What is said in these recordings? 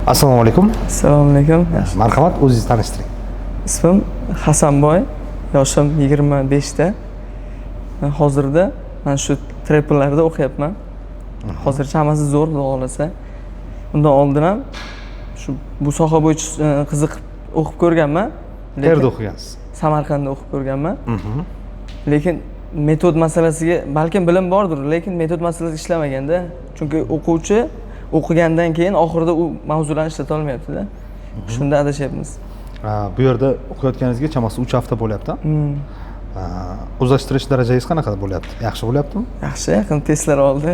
Assalomu alaykum. Assalomu alaykum. Marhamat, o'zingizni tanishtiring. Ismim Hasanboy, yoshim 25 ta. Hozirda men shu treplarda o'qiyapman. Hozircha hammasi zo'r, xudo xolasa. Undan oldin ham shu bu soha bo'yicha qiziqib o'qib ko'rganman. Qayerda o'qigansiz? Samarqandda o'qib ko'rganman. Lekin metod masalasiga balkim bilim bordir, lekin metod masalasi ishlamaganda. Chunki o'quvchi o'qigandan keyin oxirida u mavzularni ishlata olmayapti-da. Shunda adashyapmiz. Bu yerda o'qiyotganingizga chamasi 3 hafta bo'lyapti. O'zlashtirish darajangiz qanaqa bo'lyapti? Yaxshi bo'lyaptimi? Yaxshi, yaqin testlar oldi.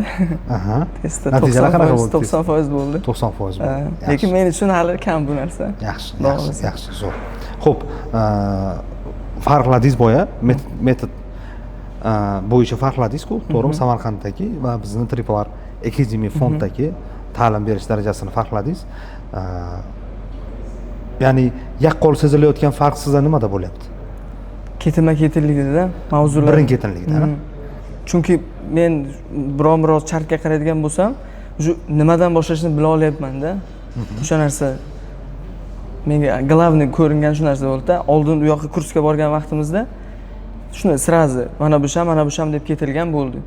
Testda natijalar qanaqa bo'ldi? 90% bo'ldi. 90% bo'ldi. Lekin men uchun hali kam bu narsa. Yaxshi, zo'r. Xo'p, farqladingiz boya metod bo'yicha farqladingiz-ku, to'g'rimi? Samarqanddagi va bizning Triplar Academy fonddagi ta'lim berish darajasini farqladingiz. Ya'ni yaqqol sezilayotgan farq sizda nimada bo'lyapti? Ketma-ketlikda mavzular. Birin-ketinlikda. Chunki men biroz chartga qaraydigan bo'lsam, shu nimadan boshlashni bila olyapman-da. O'sha narsa menga glavniy ko'ringan shu narsa bo'ldi-da. Oldin u yoqqa kursga borgan vaqtimizda shuni sirazi mana bu sham deb ketilgan bo'ldi.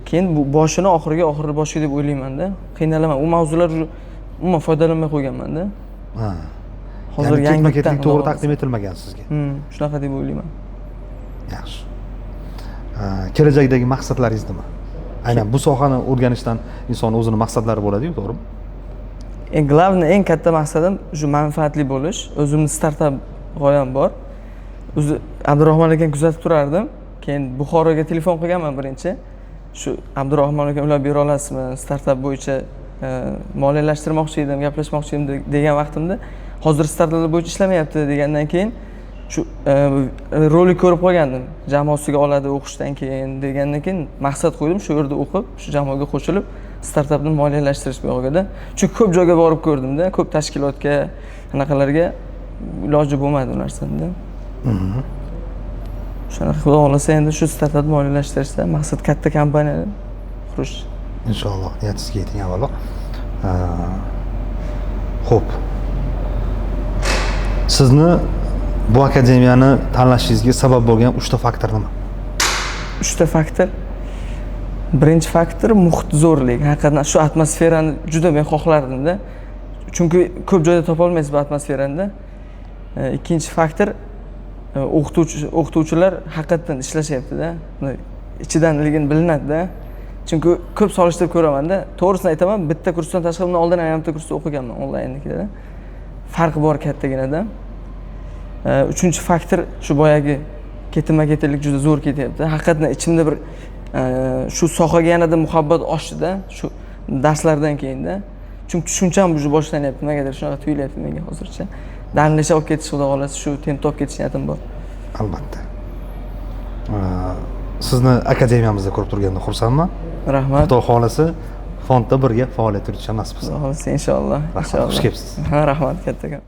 Keyin bu boshini oxiri boshiga deb o'ylayman-da. Qiynalaman. U mavzular umuman foydalanmay qo'yganman-da. Hozir ketma-ketlik to'g'ri taqdim etilmagan sizga. Shunaqa deb o'ylayman. Yaxshi. Kelajakdagi maqsadlaringiz nima? Aynan bu sohani o'rganishdan inson o'zining maqsadlari bo'ladi-ku, to'g'rimi? Eng katta maqsadim shu manfaatli bo'lish. O'zimning startap g'oyam bor. O'zi Abdurahmon akam kuzatib turardim. Keyin Buxoroga telefon qilganman birinchi. Shu Abdurahmon akam ulab bera olasizmi? Startap bo'yicha moliyalashtirmoqchi edim, gaplashmoqchi edim degan vaqtimda hozir startaplar bo'yicha ishlamayapti degandan keyin shu rolik ko'rib qolgandim. Jamoasiga oladi o'qishdan keyin degandan keyin maqsad qo'ydim, shu yerda o'qib, shu jamoaga qo'shilib startapni moliyalashtirish bu yo'g'ida. Chunki ko'p joyga borib ko'rdim-da, ko'p tashkilotga, anaqalarga iloji bo'lmadi bu narsada. Shunaqa xudo xolasa endi shu startapni moliyalashtirishda maqsad katta kompaniya qurish. Inshaalloh, niyatingizga yeting avvalo. Xo'p. Sizni bu akademiyani tanlashingizga sabab bo'lgan 3 ta faktor nima? 3 ta faktor. Birinchi faktor muhit zo'rlik. Haqiqatan shu atmosferani juda men xohlardim-da. Chunki ko'p joyda topa olmaysiz bu atmosferani. Ikkinchi faktor o'qituvchilar haqiqatan ishlashyapti-da. Ichidanligini bilinadi-da. Chunki ko'p solishtirib ko'raman-da. To'g'risini aytaman, bitta kursdan tashqari undan oldin ham bitta kursda o'qiganman onlaynnikida. Farqi bor kattaginada. Uchinchi faktor shu boyagi ketma-ketlik juda zo'r ketyapti. Haqiqatan ichimda bir shu sohaga yanada muhabbat oshdi-da, shu darslardan keyin-da. Chunki tushuncham bu boshlanyapti, nimagadir shunaqa tuyulyapti menga hozircha. Damlasha olib ketish xudo xolasa shu tempda olib ketish niyatim bor. Albatta. Sizni akademiyamizda ko'rib turganda xursandman. Rahmat. Xudo xolasa fondda birga faoliyat yuritishimiz nasib bo'lsin. Xudo xolasa inshaalloh. Xush kelibsiz. Rahmat kattakon.